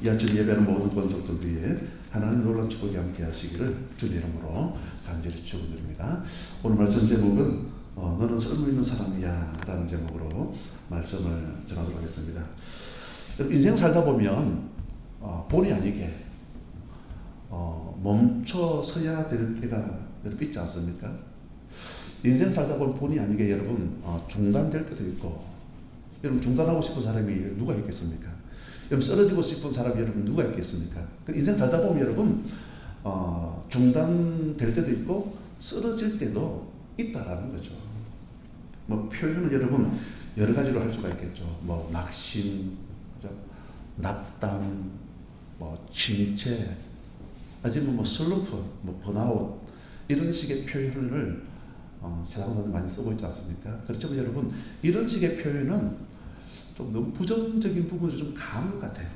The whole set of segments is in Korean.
이 아침 예배는 모든 권속들 위해 하나님 놀라운 축복이 함께 하시기를 주님 이름으로 간절히 축원드립니다. 오늘 말씀 제목은 너는 쓸모있는 사람이야 라는 제목으로 말씀을 전하도록 하겠습니다. 인생 살다 보면 본의 아니게 멈춰 서야 될 때가 있지 않습니까? 인생 살다 보면 본의 아니게 여러분 중단될 때도 있고, 여러분 중단하고 싶은 사람이 누가 있겠습니까? 여러분 쓰러지고 싶은 사람이 여러분 누가 있겠습니까? 인생 살다 보면 여러분 중단될 때도 있고 쓰러질 때도 있다라는 거죠. 뭐 표현은 여러분 여러 가지로 할 수가 있겠죠. 뭐 낙심, 그죠? 낙담, 뭐 침체, 아니면 뭐 슬럼프, 뭐 번아웃 이런 식의 표현을 세상에서 많이 쓰고 있지 않습니까? 그렇지만 여러분 이런 식의 표현은 좀 너무 부정적인 부분이 좀 강한 것 같아요.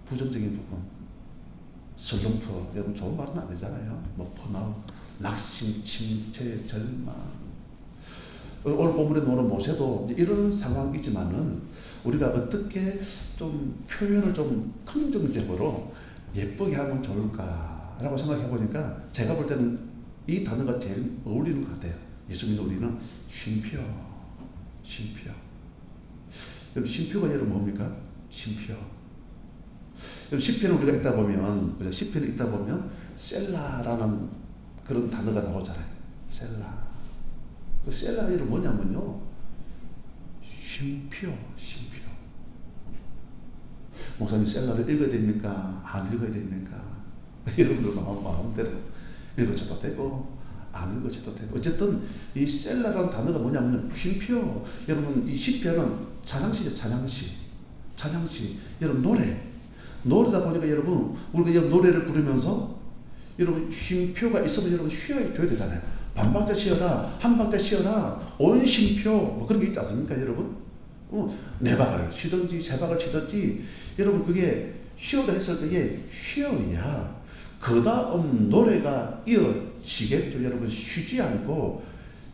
부정적인 부분. 슬럼프, 여러분 좋은 말은 아니잖아요. 뭐 번아웃, 낙심, 침체, 절망. 오늘 본문에 나오는 모세도 이런 상황이지만은 우리가 어떻게 좀 표현을 좀 긍정적으로 예쁘게 하면 좋을까라고 생각해 보니까 제가 볼 때는 이 단어가 제일 어울리는 것 같아요. 예수 믿는 우리는 쉼표, 쉼표. 여러분 쉼표가 여러분 뭡니까? 쉼표. 여러분 시편을 우리가 읽다 보면, 시편을 읽다 보면 셀라라는 그런 단어가 나오잖아요. 셀라. 그 셀라 이름 뭐냐면요, 쉼표, 쉼표. 목사님 셀라를 읽어야 됩니까? 안 읽어야 됩니까? 여러분들 마음대로 읽어줘도 되고 안 읽어줘도 되고, 어쨌든 이 셀라라는 단어가 뭐냐면 쉼표. 여러분 이 시편은 찬양시죠. 찬양시. 여러분 노래다 보니까 여러분 우리가 여러분 노래를 부르면서 여러분 쉼표가 있으면 여러분 쉬어줘야 되잖아요. 반박자 쉬어라, 한박자 쉬어라, 온 쉼표 뭐 그런 게 있지 않습니까 여러분? 네 박을 쉬든지 세 박을 쉬든지 여러분 그게 쉬어라 했을 때에 쉬어야 그 다음 노래가 이어지겠죠. 여러분 쉬지 않고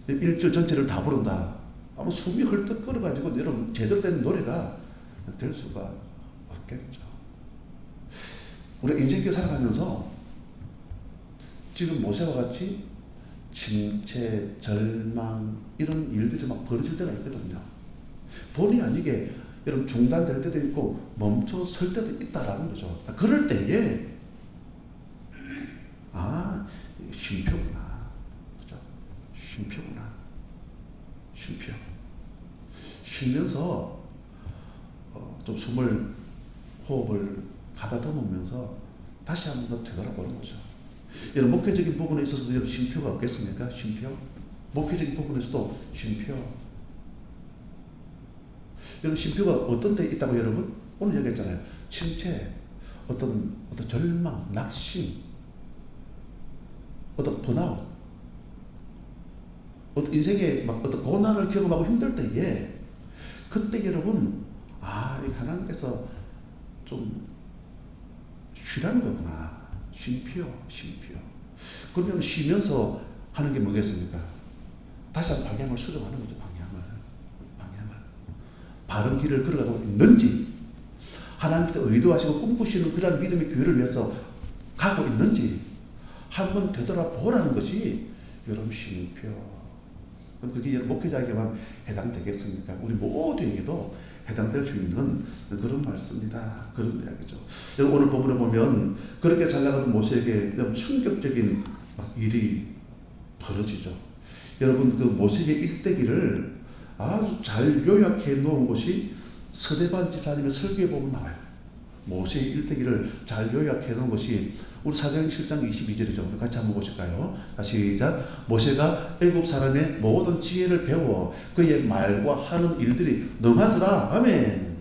1절 전체를 다 부른다. 아마 숨이 헐떡 끓어가지고 여러분 제대로 된 노래가 될 수가 없겠죠. 우리 인생길 살아가면서 지금 모세와 같이 침체, 절망 이런 일들이 막 벌어질 때가 있거든요. 본의 아니게 여러분 중단될 때도 있고 멈춰 설 때도 있다라는 거죠. 그럴 때에 쉼표구나, 그죠? 쉼표구나, 쉼표. 쉬면서 좀 호흡을 가다듬으면서 다시 한번 더 되돌아보는 거죠. 여러분 목회적인 부분에 있어서도 여러분 쉼표가 없겠습니까? 쉼표. 목회적인 부분에서도 쉼표. 여러분 쉼표가 어떤 데 있다고 여러분? 오늘 얘기했잖아요. 침체, 어떤 절망, 낙심, 어떤 번아웃, 어떤 인생에 막 어떤 고난을 경험하고 힘들 때에 그때 여러분 하나님께서 좀 쉬라는 거구나. 쉼표. 그러면 쉬면서 하는 게 뭐겠습니까? 다시 한번 방향을 수정하는 거죠. 방향을. 바른 길을 걸어가고 있는지, 하나님께서 의도하시고 꿈꾸시는 그런 믿음의 교회를 위해서 가고 있는지 한번 되돌아보라는 것이 여러분 쉼표. 그럼 그게 목회자에게만 해당되겠습니까? 우리 모두에게도 해당될 수 있는 그런 말씀이다. 그런 이야기죠. 여러분 오늘 본문에 보면 그렇게 잘 나가던 모세에게 충격적인 일이 벌어지죠. 여러분 그 모세의 일대기를 아주 잘 요약해 놓은 것이 스데반 집사님의 설교에 보면 나와요. 모세의 일대기를 잘 요약해 놓은 것이 우리 사도행전 7장 22절이죠. 같이 한번 보실까요? 시작. 모세가 애굽 사람의 모든 지혜를 배워 그의 말과 하는 일들이 능하더라. 아멘.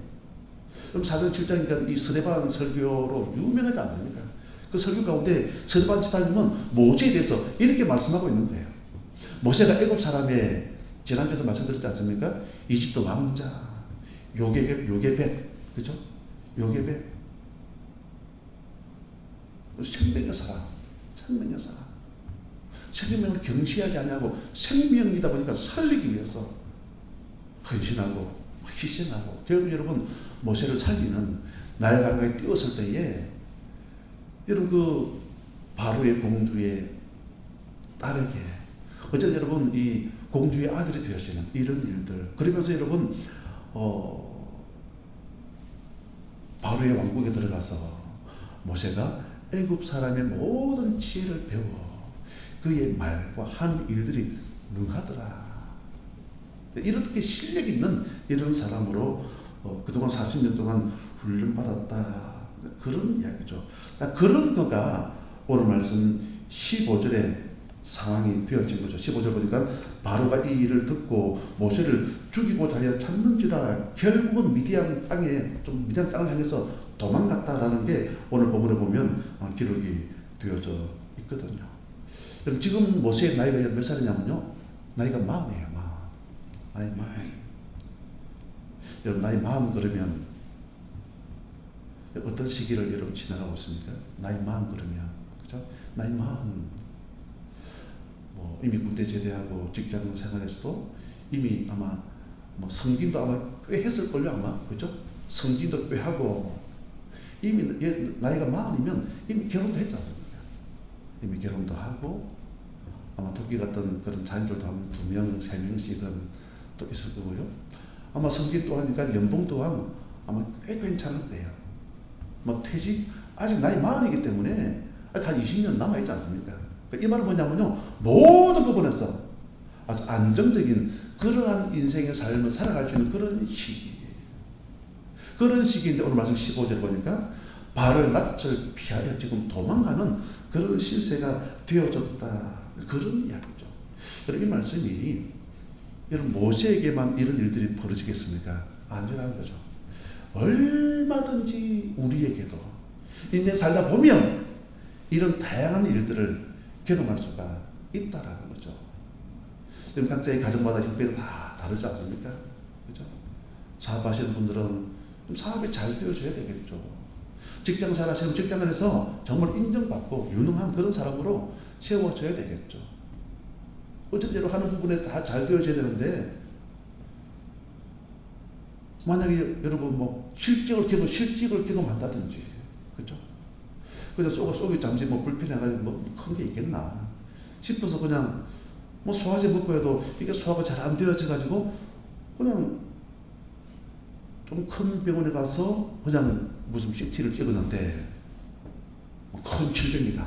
그럼 사도행전 7장이니까 이 스데반 설교로 유명하지 않습니까? 그 설교 가운데 스데반 집사님은 모세에 대해서 이렇게 말씀하고 있는 거예요. 모세가 애굽 사람의, 지난주에도 말씀드렸지 않습니까? 이집트 왕자, 요게벳, 그죠? 요게벳. 생명의 사람. 생명을 경시하지 않냐고 생명이다 보니까 살리기 위해서 헌신하고 희생하고 결국 여러분 모세를 살리는 나일 강가에 뛰었을 때에 여러분 그 바로의 공주의 딸에게 어쨌든 여러분 이 공주의 아들이 되어지는 이런 일들 그러면서 여러분 바로의 왕국에 들어가서 모세가 애굽 사람의 모든 지혜를 배워 그의 말과 하는 일들이 능하더라. 이렇게 실력 있는 이런 사람으로 그동안 40년 동안 훈련받았다. 그런 이야기죠. 그런 거가 오늘 말씀 15절에 상황이 되어진 거죠. 15절 보니까 바로가 이 일을 듣고 모세를 죽이고 자기를 찾는지라 결국은 미디안 땅을 향해서 도망갔다라는 게 오늘 본문에 보면 기록이 되어져 있거든요. 지금 모세의 나이가 몇 살이냐면요. 나이가 40이에요. 나이 40. 여러분 나이 40 그러면 어떤 시기를 여러분 지나가고 있습니까? 나이 40 그러면 그죠? 나이 40 이미 군대 제대하고 직장 생활에서도 이미 아마 성진도 아마 꽤 했을걸요 아마 그죠? 성진도 꽤 하고 이미 나이가 40이면 이미 결혼도 했지 않습니까? 이미 결혼도 하고 아마 토끼 같은 그런 자녀들도 한 2명, 3명씩은 또 있을 거고요. 아마 성진 또 하니까 연봉 또한 아마 꽤 괜찮을 거예요. 퇴직 아직 나이 40이기 때문에 한 20년 남아있지 않습니까? 이 말은 뭐냐면요. 모든 부분에서 아주 안정적인 그러한 인생의 삶을 살아갈 수 있는 그런 시기. 그런 시기인데 오늘 말씀 15절 보니까 바로의 낯을 피하여 지금 도망가는 그런 실세가 되어졌다. 그런 이야기죠. 여러분 이 말씀이 여러분 모세에게만 이런 일들이 벌어지겠습니까? 아니라는 거죠. 얼마든지 우리에게도 인생 살다 보면 이런 다양한 일들을 경험할 수가 있다라는 거죠. 여러분 각자의 가정마다 형편이 다 다르지 않습니까? 그죠? 사업하시는 분들은 좀 사업이 잘 되어져야 되겠죠. 직장 생활하시는 직장에서 정말 인정받고 유능한 그런 사람으로 세워져야 되겠죠. 어쨌든 하는 부분에 다 잘 되어져야 되는데 만약에 여러분 실직을 경험한다든지 그죠? 그냥 속이 잠시 불편해가지고 큰 게 있겠나 싶어서 그냥 소화제 먹고 해도 이게 소화가 잘 안 되어져가지고 그냥 좀 큰 병원에 가서 그냥 무슨 CT를 찍었는데 큰 질병이다.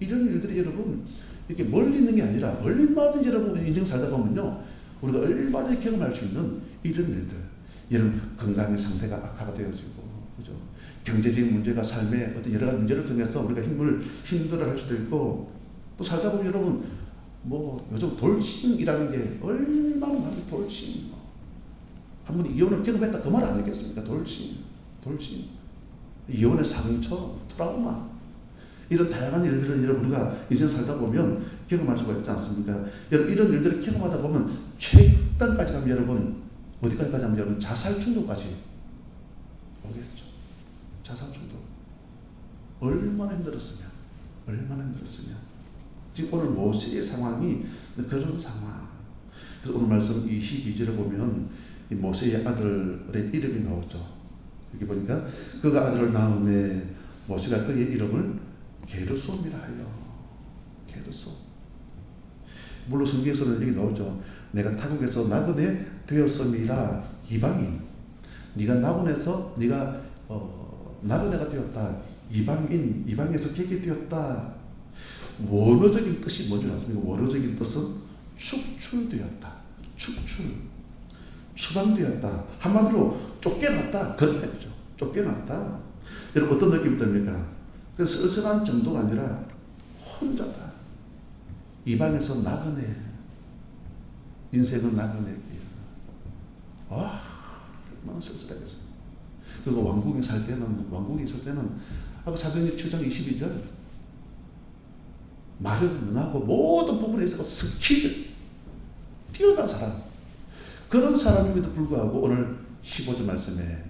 이런 일들이 여러분 이렇게 멀리 있는 게 아니라 얼마든지 여러분 인생 살다 보면요 우리가 얼마든지 경험할 수 있는 이런 일들. 여러분 건강의 상태가 악화가 되어지고 그죠? 경제적인 문제가 삶의 어떤 여러 가지 문제를 통해서 우리가 힘들어할 수도 있고 또 살다 보면 여러분 요즘 돌싱이라는 게 얼마나 많은 돌싱 한 번 이혼을 경험했다 그 말 아니겠습니까? 돌싱 이혼의 상처 트라우마 이런 다양한 일들은 여러분 우리가 인생 살다 보면 경험할 수가 있지 않습니까? 여러분 이런 일들을 경험하다 보면 최극단까지 가면 여러분 어디까지 가냐면 여러분 자살 충동까지 오겠죠. 자살 충동 얼마나 힘들었으면 지금 오늘 모세의 상황이 그런 상황. 그래서 오늘 말씀 22절에 보면 이 모세의 아들의 이름이 나오죠. 여기 보니까 그가 아들을 낳음에 모세가 그의 이름을 게르솜이라 하여. 게르솜. 물론 성경에서는 여기 나오죠. 내가 타국에서 나그네 되었음이라 이방인. 네가 나그네에서 네가 나그네가 되었다. 이방에서 객이 되었다. 원어적인 뜻이 뭔지 아십니까? 원어적인 뜻은 축출되었다. 추방되었다. 한마디로 쫓겨났다. 그런 말이죠. 쫓겨났다. 여러분 어떤 느낌이 듭니까? 그 쓸쓸한 정도가 아니라 혼자다. 이방에서 나그네. 인생은 나그네. 와, 얼마나 쓸쓸하겠어요. 그리고 왕국에 있을 때는 아까 사도행전 7장 22절 말을 능하고 모든 부분에 있어서 스킬 뛰어난 사람 그런 사람임에도 불구하고 오늘 15절 말씀에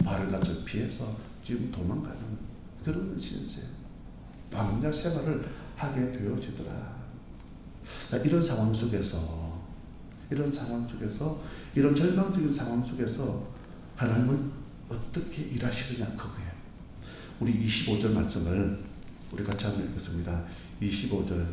바로 낯을 피해서 지금 도망가는 그런 신세 방자 생활을 하게 되어지더라. 이런 상황 속에서 이런 상황 속에서, 이런 절망적인 상황 속에서 하나님은 어떻게 일하시느냐, 그거예요. 우리 25절 말씀을 우리 같이 한번 읽겠습니다. 25절.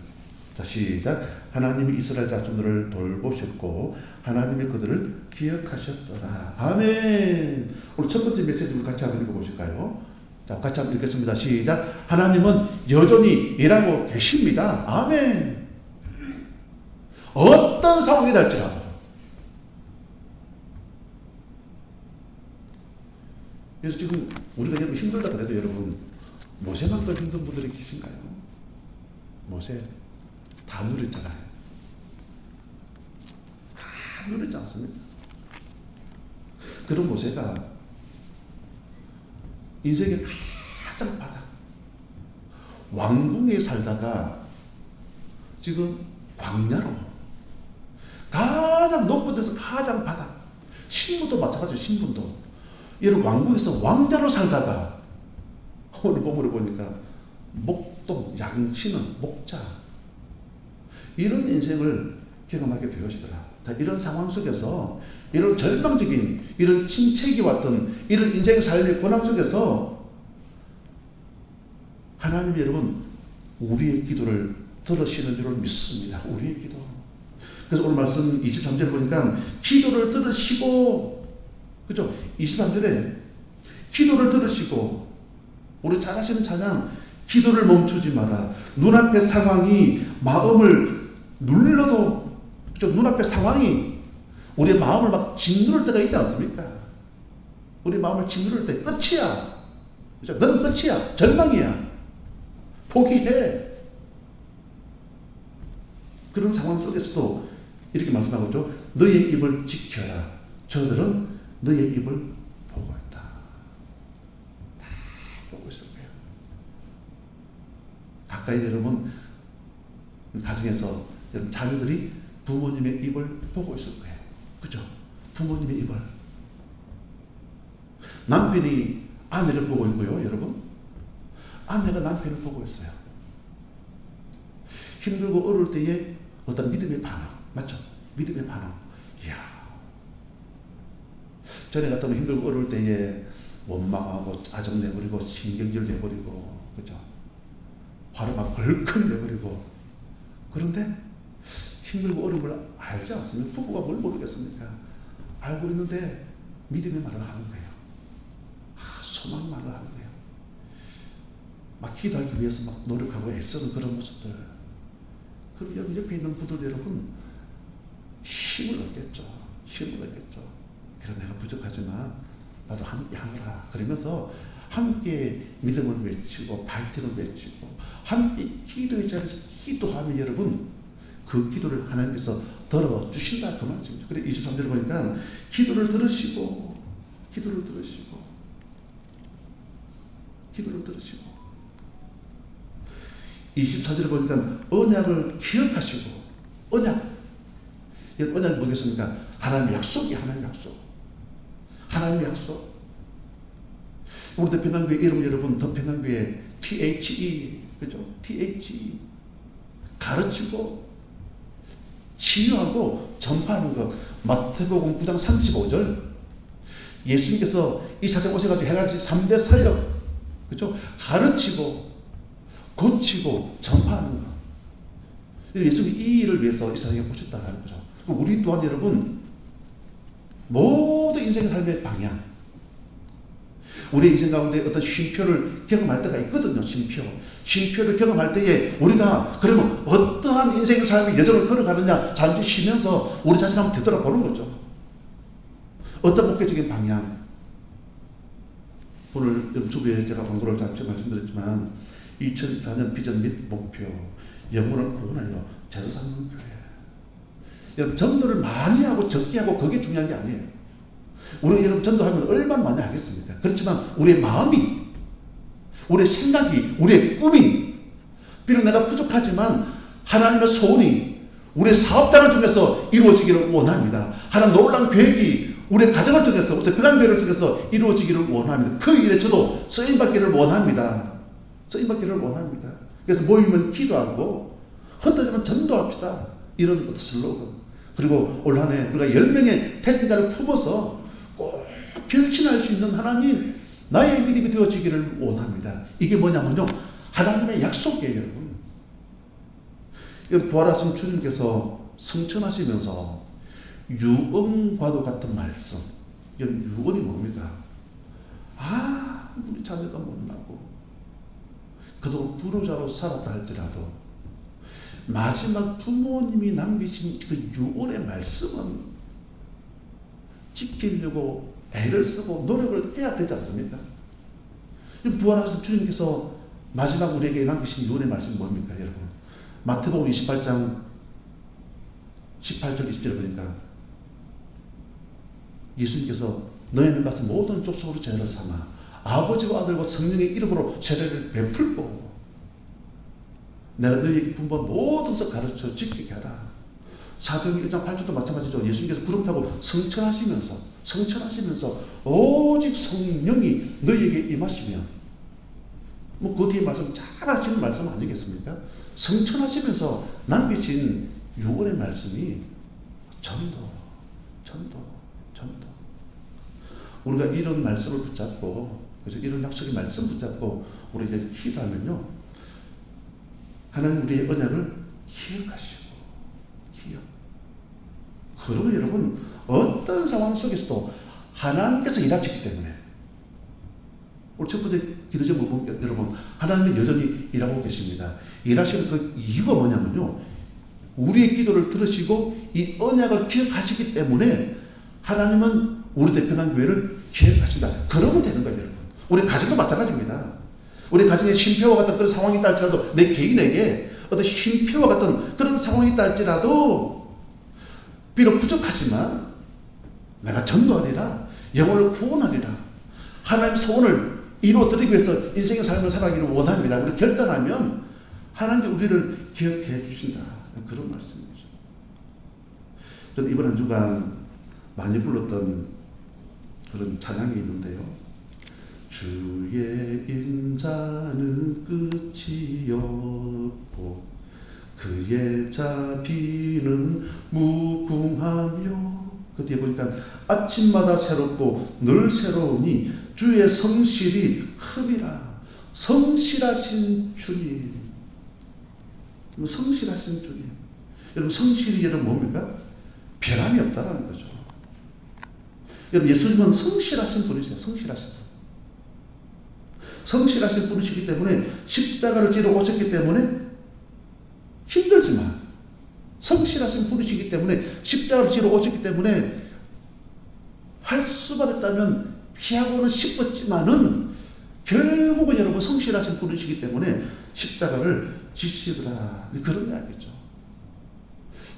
자, 시작. 하나님이 이스라엘 자손들을 돌보셨고 하나님이 그들을 기억하셨더라. 아멘. 오늘 첫 번째 메시지 우리 같이 한번 읽어보실까요? 자, 같이 한번 읽겠습니다. 시작. 하나님은 여전히 일하고 계십니다. 아멘. 어떤 상황이 될지라도. 그래서 지금 우리가 여러분 힘들다 그래도 여러분 모세만큼 힘든 분들이 계신가요? 모세 다 누렸잖아요. 다 누렸지 않습니까? 그런 모세가 인생의 가장 바닥 왕궁에 살다가 지금 광야로 가장 높은 데서 가장 바닥, 신분도 마찬가지예요. 신분도 여러분 왕궁에서 왕자로 살다가 오늘 본문을 보니까 목동, 양치는 목자, 이런 인생을 경험하게 되어지더라. 자, 이런 상황 속에서 이런 절망적인 이런 침체기 왔던 이런 인생의 삶의 고난 속에서 하나님 여러분 우리의 기도를 들으시는 줄을 믿습니다. 우리의 기도. 그래서 오늘 말씀 23절 보니까 기도를 들으시고, 그죠? 23절에 기도를 들으시고, 우리 잘 아시는 찬양, 기도를 멈추지 마라. 눈앞의 상황이 마음을 눌러도, 그죠? 눈앞의 상황이 우리의 마음을 막 짓누를 때가 있지 않습니까? 우리 마음을 짓누를 때 끝이야. 그죠? 넌 끝이야. 절망이야. 포기해. 그런 상황 속에서도 이렇게 말씀하고 있죠. 너의 입을 지켜라. 저들은 너의 입을 보고 있다. 다 보고 있을 거예요. 가까이 여러분 가정에서 여러분 자녀들이 부모님의 입을 보고 있을 거예요. 그죠? 부모님의 입을. 남편이 아내를 보고 있고요. 여러분 아내가 남편을 보고 있어요. 힘들고 어려울 때에 어떤 믿음의 반응, 맞죠? 믿음의 반응. 이야. 전에 같은 힘들고 어려울 때에 원망하고 짜증내버리고 신경질 내버리고, 그죠? 화를 막 벌컥 내버리고. 그런데 힘들고 어려운 걸 알지 않습니까? 부부가 뭘 모르겠습니까? 알고 있는데 믿음의 말을 하는 거예요. 소망의 말을 하는 거예요. 막 기도하기 위해서 막 노력하고 애쓰는 그런 모습들. 그럼 옆에 있는 분들 여러분 힘을 얻겠죠. 힘을 얻겠죠. 그래 내가 부족하지만 나도 함께 하노라. 그러면서 함께 믿음을 외치고 발등을 외치고 함께 기도의 자리에서 기도하면 여러분 그 기도를 하나님께서 들어주신다 그 말씀이죠. 그래 23절 보니까 기도를 들으시고 기도를 들으시고 기도를 들으시고 24절에 보니까 언약을 기억하시고 언약. 언약이 뭐겠습니까? 하나님의 약속이 하나님의 약속. 하나님의 약속. 우리 더평안교회 이름 여러분 더평안교회 THE 그죠? THE 가르치고 치유하고 전파하는 것. 마태복음 9장 35절 예수님께서 이 세상에 오셔가지고 해가지 3대 사역 그죠? 가르치고 고치고 전파하는 것. 예수님이 이 일을 위해서 이 세상에 오셨다는 거죠. 우리 또한 여러분 모든 인생의 삶의 방향, 우리 인생 가운데 어떤 쉼표를 경험할 때가 있거든요. 쉼표를 경험할 때에 우리가 그러면 어떠한 인생의 삶의 여정을 걸어가느냐 잠시 쉬면서 우리 자신 한번 되돌아보는 거죠. 어떤 목표적인 방향. 오늘 주부에 제가 광고를 잠시 말씀드렸지만 2004년 비전 및 목표, 영혼을 구원하여 제사 삼는 교회. 여러분 전도를 많이 하고 적게 하고 그게 중요한 게 아니에요. 우리 여러분 전도하면 얼마나 많이 하겠습니까? 그렇지만 우리의 마음이, 우리의 생각이, 우리의 꿈이 비록 내가 부족하지만 하나님의 소원이 우리의 사업단을 통해서 이루어지기를 원합니다. 하나님 놀라운 계획이 우리의 가정을 통해서, 우리 평안교회를 통해서 이루어지기를 원합니다. 그 일에 저도 쓰임받기를 원합니다. 쓰임받기를 원합니다. 그래서 모이면 기도하고 흩어지면 전도합시다. 이런 슬로건. 그리고 올 한 해 우리가 10명의 태생자를 품어서 꼭 결신할 수 있는 하나님, 나의 믿음이 되어지기를 원합니다. 이게 뭐냐면요, 하나님의 약속이에요, 여러분. 이건 부활하신 주님께서 성천하시면서 유언과도 같은 말씀. 이건 유언이 뭡니까? 우리 자녀가 못나고 그동안 불효자로 살았다 할지라도 마지막 부모님이 남기신 그 유언의 말씀은 지키려고 애를 쓰고 노력을 해야 되지 않습니까? 부활하신 주님께서 마지막 우리에게 남기신 유언의 말씀이 뭡니까, 여러분? 마태복음 28장 18절 20절 보니까 예수님께서 너희는 가서 모든 족속으로 제자를 삼아 아버지와 아들과 성령의 이름으로 세례를 베풀고 내가 너희에게 분부한 모든 것을 가르쳐 지키게 하라. 사도행전 1장 8절도 마찬가지죠. 예수님께서 구름 타고 성천하시면서 오직 성령이 너희에게 임하시면, 뭐 그 뒤에 말씀 잘 아시는 말씀 아니겠습니까? 성천하시면서 남기신 유언의 말씀이 전도. 우리가 이런 말씀을 붙잡고, 그래서 이런 약속의 말씀 붙잡고 우리 이제 기도하면요, 하나님 우리의 언약을 기억하시고, 그러면 여러분 어떤 상황 속에서도 하나님께서 일하시기 때문에, 오늘 첫 번째 기도 제목 보면 여러분 하나님은 여전히 일하고 계십니다. 일하시는 그 이유가 뭐냐면요, 우리의 기도를 들으시고 이 언약을 기억하시기 때문에 하나님은 우리 대표한 교회를 기억하신다. 그러면 되는 거예요, 여러분. 우리 가정도 마찬가지입니다. 우리 가정에 쉼표와 같은 그런 상황이 있다 할지라도, 내 개인에게 어떤 쉼표와 같은 그런 상황이 있다 할지라도, 비록 부족하지만 내가 전도하리라, 영혼을 구원하리라, 하나님의 소원을 이루어드리기 위해서 인생의 삶을 살아가기를 원합니다. 우리 결단하면 하나님이 우리를 기억해 주신다. 그런 말씀이죠. 저는 이번 한 주간 많이 불렀던 그런 찬양이 있는데요. 주의 인자는 끝이 없고 그의 자비는 무궁하며, 그 뒤에 보니까 아침마다 새롭고 늘 새로우니 주의 성실이 큼이라. 성실하신 주님. 성실하신 주님. 여러분 성실이 여러분 뭡니까? 변함이 없다는 거죠. 여러분 예수님은 성실하신 분이세요. 성실하신 분이시기 때문에 십자가를 지러 오셨기 때문에 힘들지만, 성실하신 분이시기 때문에 십자가를 지러 오셨기 때문에 할 수만 했다면 피하고는 싶었지만은 결국은 여러분 성실하신 분이시기 때문에 십자가를 지시더라. 그런 게 알겠죠.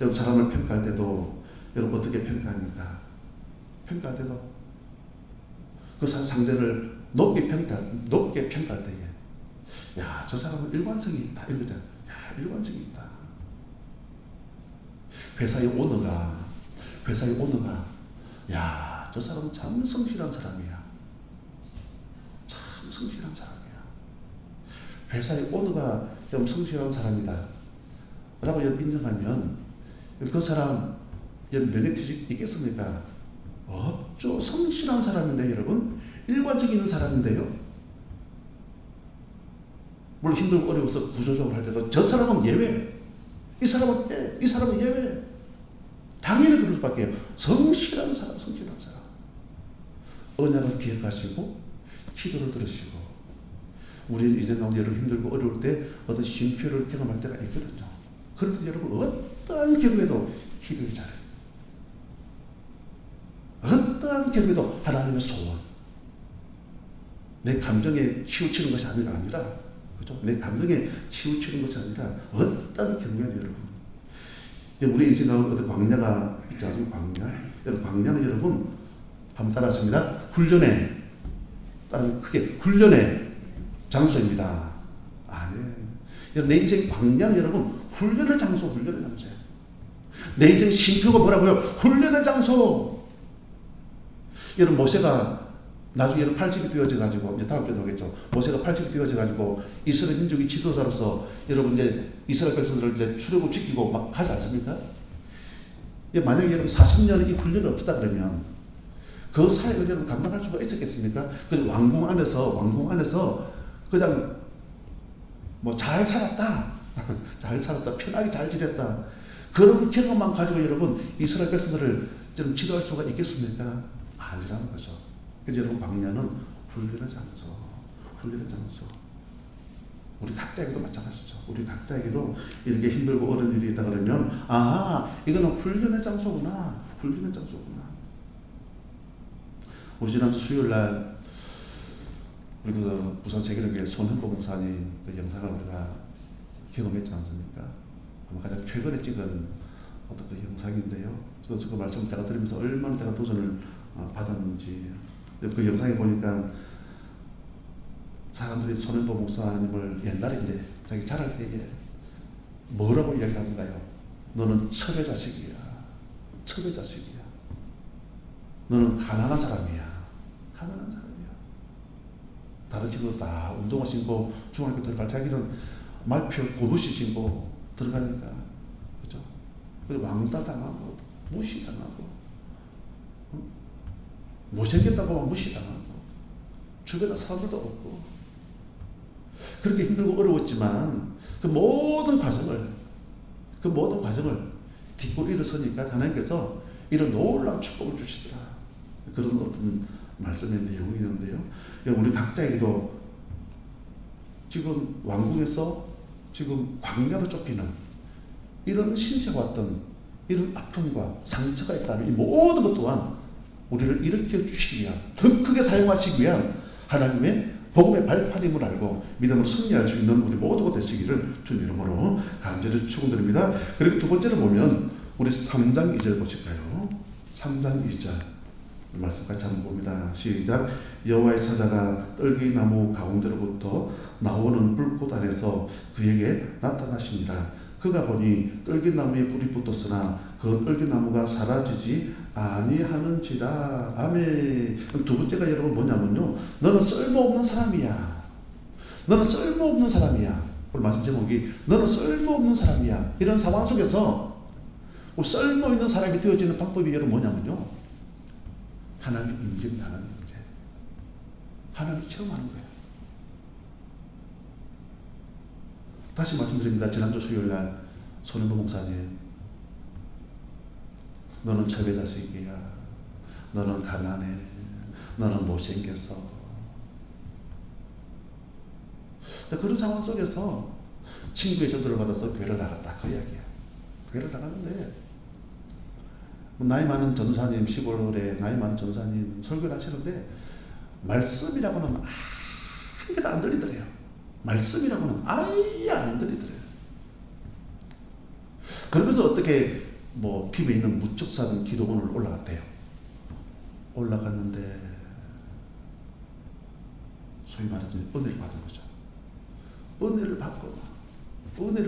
여러분 사람을 평가할 때도 여러분 어떻게 평가합니까? 평가할 때도 그 상대를 높게 평가할 때에, 야, 저 사람은 일관성이 있다, 이거잖아. 야, 일관성이 있다. 회사의 오너가, 야, 저 사람은 참 성실한 사람이야. 참 성실한 사람이야. 회사의 오너가 좀 성실한 사람이다 라고 인정하면 그 사람 명예퇴직 있겠습니까? 없죠. 성실한 사람인데 여러분, 일관성 있는 사람인데요. 물론 힘들고 어려워서 구조적으로 할 때도 저 사람은 예외, 이 사람은 예외. 당연히 그럴 수밖에 없어요. 성실한 사람. 언약을 기억하시고 기도를 들으시고, 우리는 인생 가운데 여러분 힘들고 어려울 때 어떤 쉼표를 경험할 때가 있거든요. 그럴 때 여러분 어떠한 경우에도 기도를 잘해요. 어떠한 경우에도 하나님의 소원, 내 감정에 치우치는 것이 아니라, 그죠? 내 감정에 치우치는 것이 아니라 어떠한 경우에도 여러분, 우리 인생 가운데 어떤 광야가 있잖아요. 광야는 여러분 한번 따라하십니다. 훈련의 장소입니다. 네. 내 인생 광야는 여러분 훈련의 장소예요. 내 인생 쉼표가 뭐라고요? 훈련의 장소. 여러분 모세가 나중에 여러분 80이 되어져가지고, 이제 다음 주에 나오겠죠. 모세가 80이 되어져가지고 이스라엘 민족의 지도자로서 여러분 이제 이스라엘 백성들을 이제 출애굽 지키고 막 가지 않습니까? 만약에 여러분 40년의 이 훈련이 없다 그러면 그 사역을 여러분 감당할 수가 있었겠습니까? 그 왕궁 안에서 그냥 뭐 잘 살았다. 잘 살았다. 편하게 잘 지냈다. 그런 경험만 가지고 여러분 이스라엘 백성들을 좀 지도할 수가 있겠습니까? 아니라는 거죠. 그래서 여러분 광야는 훈련의 장소. 우리 각자에게도 마찬가지죠. 우리 각자에게도 이렇게 힘들고 어려운 일이 있다 그러면 이거는 훈련의 장소구나. 우리 지난주 수요일날 우리 그 부산 세계령교회 손현보 목사님 그 영상을 우리가 경험했지 않습니까? 아마 가장 최근에 찍은 어떤 그 영상인데요. 저도 그 말씀을 제가 들으면서 얼마나 제가 도전을 받았는지. 그 영상에 보니까 사람들이 손현보 목사님을 옛날에 이제 자기 자랄 때에 뭐라고 이야기하던가요? 너는 첩의 자식이야. 너는 가난한 사람이야. 다른 친구들 다 운동화 신고 중학교 들어갈 자기는 말표 고무신 신고 들어가니까 그죠? 왕따당하고 무시당하고 못생겼다고 무시당하고 주변에 사람들도 없고 그렇게 힘들고 어려웠지만 그 모든 과정을 딛고 일어서니까 하나님께서 이런 놀라운 축복을 주시더라. 그런 어떤 말씀의 내용이 있는데요. 우리 각자에게도 지금 왕궁에서 지금 광야로 쫓기는 이런 신세와 같은 이런 아픔과 상처가 있다면 이 모든 것 또한 우리를 일으켜 주시기 위한 더 크게 사용하시기 위한 하나님의 복음의 발판임을 알고 믿음으로 승리할 수 있는 우리 모두가 되시기를 주님 이름으로 간절히 축원드립니다. 그리고 두 번째로 보면 우리 3장 2절 보실까요? 3장 2절 말씀 같이 한번 봅니다. 시작. 여호와의 사자가 떨기나무 가운데로부터 나오는 불꽃 아래서 그에게 나타나시니라. 그가 보니 떨기나무에 불이 붙었으나 그 떨기나무가 사라지지 아니하는지라. 아멘. 그럼 두 번째가 여러분 뭐냐면요. 너는 쓸모없는 사람이야. 오늘 말씀 제목이 너는 쓸모없는 사람이야. 이런 상황 속에서 쓸모있는 사람이 되어지는 방법이 여러분 뭐냐면요. 하나님 임재입니다. 하나님 체험하는 거예요. 다시 말씀드립니다. 지난주 수요일날 손현보 목사님, 너는 첩의 자식이야. 너는 가난해. 너는 못생겼어. 그런 상황 속에서 친구의 전도를 받아서 교회를 나갔다. 그 이야기야. 교회를 나갔는데 나이 많은 전도사님, 시골에 나이 많은 전도사님 설교를 하시는데 말씀이라고는 한 개도 안 들리더래요. 말씀이라고는 아예 안 들리더래요. 그러면서 어떻게 핍에 있는 무척산 기도원을 올라갔대요. 올라갔는데 소위 말해서 은혜를 받은 거죠. 은혜를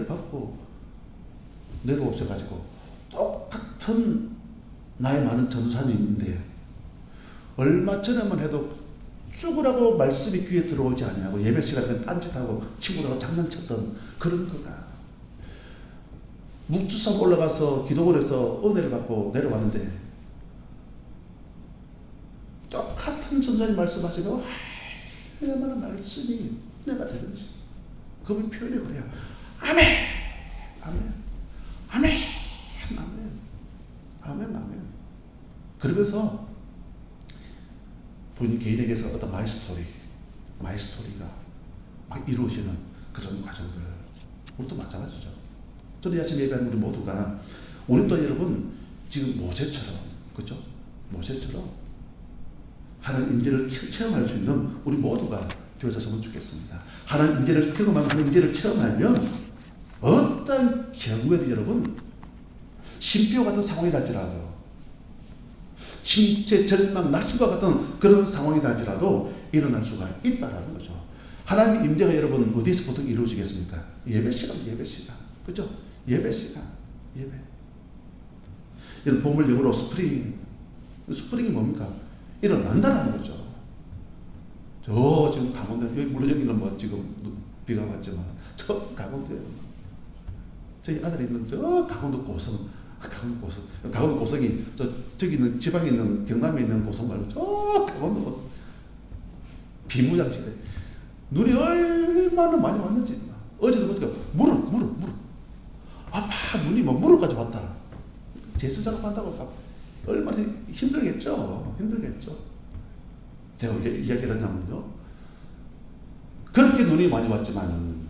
받고 내려오셔가지고 똑같은 나이 많은 전도사님인데 얼마 전에만 해도 죽으라고 말씀이 귀에 들어오지 않냐고 예배 시간에 딴짓하고 친구들하고 장난쳤던 그런 거가 묵주산 올라가서 기도원에서 은혜를 받고 내려왔는데 똑같은 전도사님 말씀하시고 얼마나 말씀이 은혜가 되는지 그분 표현이 그래요. 아멘. 그러면서 본인 개인에게서 어떤 마이스토리가 막 이루어지는 그런 과정들. 우리도 마찬가지죠. 저는 아침 예배한 우리 모두가 우리도 여러분 지금 모세처럼 그렇죠? 모세처럼 하나님 임재를 체험할 수 있는 우리 모두가 되어졌으면 좋겠습니다. 하나님 임재를 경험하고 하나님 임재를 체험하면 어떤 경우에도 여러분 신비와 같은 상황이 달지라도 침체, 절망, 낙심과 같은 그런 상황이 달지라도 일어날 수가 있다라는 거죠. 하나님 임재가 여러분 어디에서 보통 이루어지겠습니까? 예배 시간. 그죠? 예배 시간. 이런 봄을 영어로 스프링이 뭡니까? 일어난다라는 거죠. 저 지금 강원도, 물론 여기는 지금 비가 왔지만, 저 강원도에, 저희 아들이 있는 저 강원도 고성, 강원도 고성이 저기 있는 지방에 있는 경남에 있는 고성 말고 저 강원도 고성 비무장지대. 눈이 얼마나 많이 왔는지. 어제도 보니까 무릎. 눈이 뭐 무릎까지 왔다. 제수 작업한다고 얼마나 힘들겠죠. 제가 왜 이야기를 했냐면요. 그렇게 눈이 많이 왔지만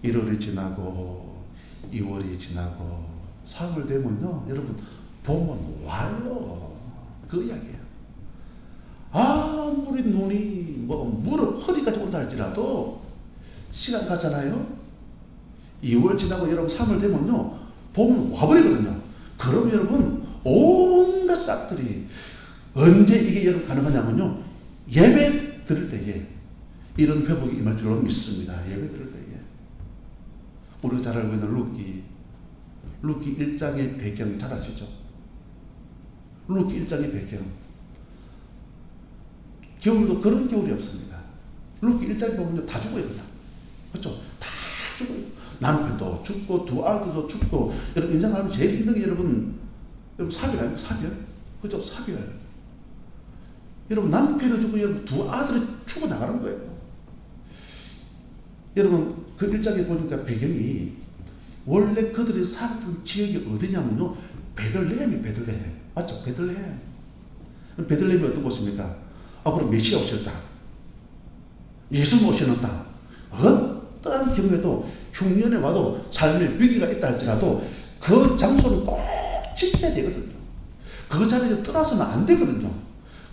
1월이 지나고 2월이 지나고 3월 되면요. 여러분 봄은 와요. 그 이야기예요. 아무리 눈이 뭐 무릎 허리까지 온다 할지라도 시간 가잖아요. 2월 지나고 여러분 3월 되면요. 봄은 와버리거든요. 그럼 여러분 온갖 싹들이 언제 이게 여러분 가능하냐면요. 예배 드릴 때에 이런 회복이 임할 줄로 믿습니다. 예배 드릴 때에. 우리가 잘 알고 있는 루키 1장의 배경 잘 아시죠? 루키 1장의 배경. 겨울도 그런 겨울이 없습니다. 루키 1장에 보면 다 죽어요. 그냥. 그렇죠? 다 죽어요. 남편도 죽고 두 아들도 죽고. 여러분 인생 살면 제일 힘든 게 여러분 사별 아니에요? 사별? 그죠? 사별. 여러분 남편이 죽고 여러분 두 아들이 죽어 나가는 거예요. 여러분 그 1장에 보니까 배경이 원래 그들이 살았던 지역이 어디냐면요. 베들레헴이 베들레헴. 맞죠? 베들레헴. 베들레헴이 어떤 곳입니까? 앞으로 메시아 오실 땅. 예수 오시는 땅. 어떠한 경우에도 흉년에 와도 삶의 위기가 있다 할지라도 그 장소는 꼭 지켜야 되거든요. 그 자리를 떠나서는 안 되거든요.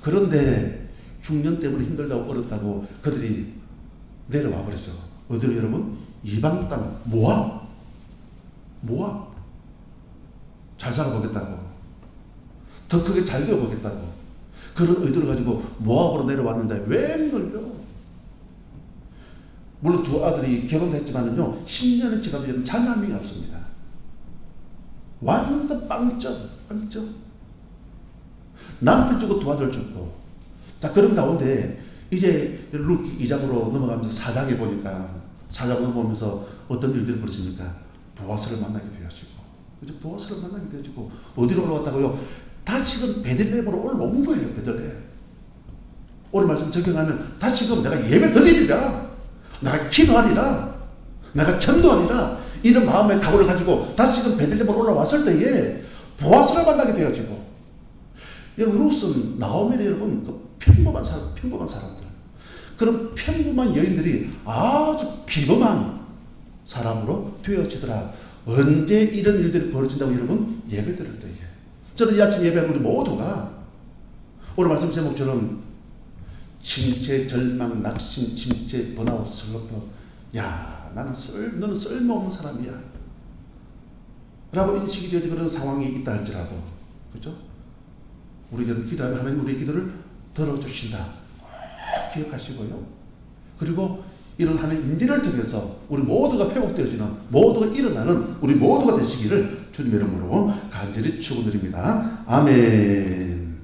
그런데 흉년 때문에 힘들다고 어렵다고 그들이 내려와 버렸죠. 어디로 여러분? 이방 땅 모압. 잘 살아보겠다고. 더 크게 잘 되어보겠다고. 그런 의도를 가지고 모압으로 내려왔는데 웬걸요? 물론 두 아들이 결혼도 했지만은요, 10년이 지나도 자녀함이 없습니다. 완전 빵점. 남편 죽고 두 아들 죽고. 자, 그런 가운데 이제 루키 2장으로 넘어가면서 4장에 보니까 4장 넘어오면서 어떤 일들이 벌어집니까? 보아스를 만나게 되어지고. 그죠? 보아스를 만나게 되어지고. 어디로 올라왔다고요? 다시금 베들레헴으로 올라온 거예요. 베들레헴. 오늘 말씀 적용하면 다시금 내가 예배 드리리라. 내가 기도하리라. 내가 전도하리라. 이런 마음의 각오를 가지고 다시금 베들레헴으로 올라왔을 때에 보아스를 만나게 되어지고. 여러분 룻은 나오미는 여러분 그 평범한 사람들. 그런 평범한 여인들이 아주 비범한 사람으로 되어지더라. 언제 이런 일들이 벌어진다고 여러분? 예배 드릴 때에. 저는 이 아침 예배한 우리 모두가 오늘 말씀 제목처럼 침체, 절망, 낙심, 침체, 번아웃, 슬럼프. 야, 너는 쓸모없는 사람이야. 라고 인식이 되어지 그런 상황이 있다 할지라도. 그죠? 우리는 기도하면 하나님 우리의 기도를 들어주신다. 꼭 기억하시고요. 그리고 이런 하나님의 인지를 통해서 우리 모두가 회복되어지는, 모두가 일어나는 우리 모두가 되시기를 주님의 이름으로 간절히 축원드립니다. 아멘.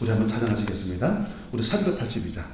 우리 한번 찬양하시겠습니다. 우리 382장.